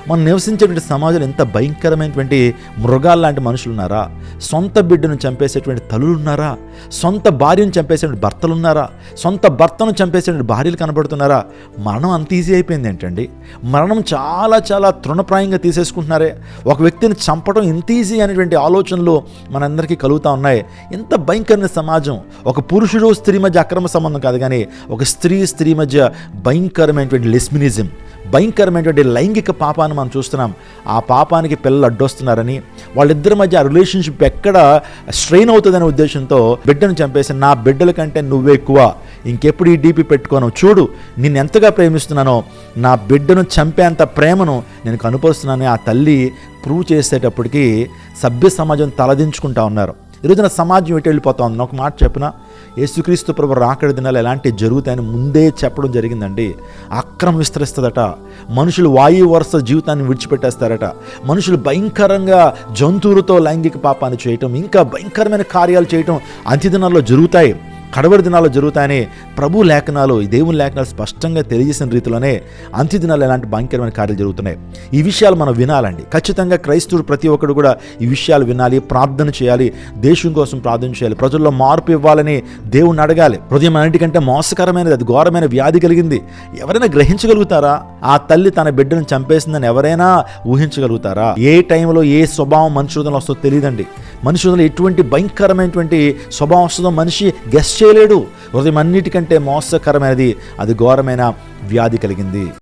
మనం నివసించేటువంటి సమాజంలో ఎంత భయంకరమైనటువంటి మృగాలు లాంటి మనుషులు ఉన్నారా? సొంత బిడ్డను చంపేసేటువంటి తల్లులు ఉన్నారా? సొంత భార్యను చంపేసేటువంటి భర్తలు ఉన్నారా? సొంత భర్తను చంపేసేటువంటి భార్యలు కనబడుతున్నారా? మరణం అంత ఈజీ అయిపోయింది ఏంటండి? మరణం చాలా చాలా తృణప్రాయంగా తీసేసుకుంటున్నారే. ఒక వ్యక్తిని చంపడం ఇంత ఈజీ అనేటువంటి ఆలోచనలు మనందరికీ కలుగుతూ ఉన్నాయి. ఎంత భయంకరమైన సమాజం. ఒక పురుషుడు స్త్రీ మధ్య అక్రమ సంబంధం కాదు, కానీ ఒక స్త్రీ మధ్య భయంకరమైనటువంటి లెస్మినిజం, భయంకరమైనటువంటి లైంగిక పాపాన్ని మనం చూస్తున్నాం. ఆ పాపానికి పిల్లలు అడ్డొస్తున్నారని, వాళ్ళిద్దరి మధ్య ఆ రిలేషన్షిప్ ఎక్కడ స్ట్రెయిన్ అవుతుందనే ఉద్దేశంతో బిడ్డను చంపేసి, నా బిడ్డల కంటే నువ్వే ఎక్కువ, ఇంకెప్పుడు ఈ డీపీ పెట్టుకోను, చూడు నిన్ను ఎంతగా ప్రేమిస్తున్నానో, నా బిడ్డను చంపేంత ప్రేమను నేను కనుపరుస్తున్నానని ఆ తల్లి ప్రూవ్ చేసేటప్పటికీ సభ్య సమాజం తలదించుకుంటా ఉన్నారు. ఈరోజున సమాజం ఎటు వెళ్ళిపోతా ఉంది. ఒక మాట చెప్పిన, యేసుక్రీస్తు ప్రభు రాకడ దినాలు ఎలాంటివి జరుగుతాయని ముందే చెప్పడం జరిగిందండి. అక్రమం విస్తరిస్తుందట, మనుషులు వాయు వరుస జీవితాన్ని విడిచిపెట్టేస్తారట, మనుషులు భయంకరంగా జంతువులతో లైంగిక పాపాన్ని చేయటం, ఇంకా భయంకరమైన కార్యాలు చేయటం అంత్య దినాల్లో జరుగుతాయి, కడవరి దినాల్లో జరుగుతాయని ప్రభు లేఖనాలు, ఈ దేవుని లేఖనాలు స్పష్టంగా తెలియజేసిన రీతిలోనే అంత్య దినాలు ఎలాంటి భయంకరమైన కార్యాలు జరుగుతున్నాయి. ఈ విషయాలు మనం వినాలండి. ఖచ్చితంగా క్రైస్తవుడు ప్రతి ఒక్కడు కూడా ఈ విషయాలు వినాలి, ప్రార్థన చేయాలి, దేశం కోసం ప్రార్థన చేయాలి, ప్రజల్లో మార్పు ఇవ్వాలని దేవుణ్ణి అడగాలి. హృదయం అన్నిటికంటే మోసకరమైనది, అది ఘోరమైన వ్యాధి కలిగింది. ఎవరైనా గ్రహించగలుగుతారా? ఆ తల్లి తన బిడ్డను చంపేసిందని ఎవరైనా ఊహించగలుగుతారా? ఏ టైంలో ఏ స్వభావం మనిషి హృదయంలో వస్తుందో తెలియదండి. మనిషి హృదయంలో ఎటువంటి భయంకరమైనటువంటి స్వభావం వస్తుందో మనిషి గెస్ చేయలేడు. హృదయం అన్నిటికంటే మోసకరమైనది, అది ఘోరమైన వ్యాధి కలిగింది.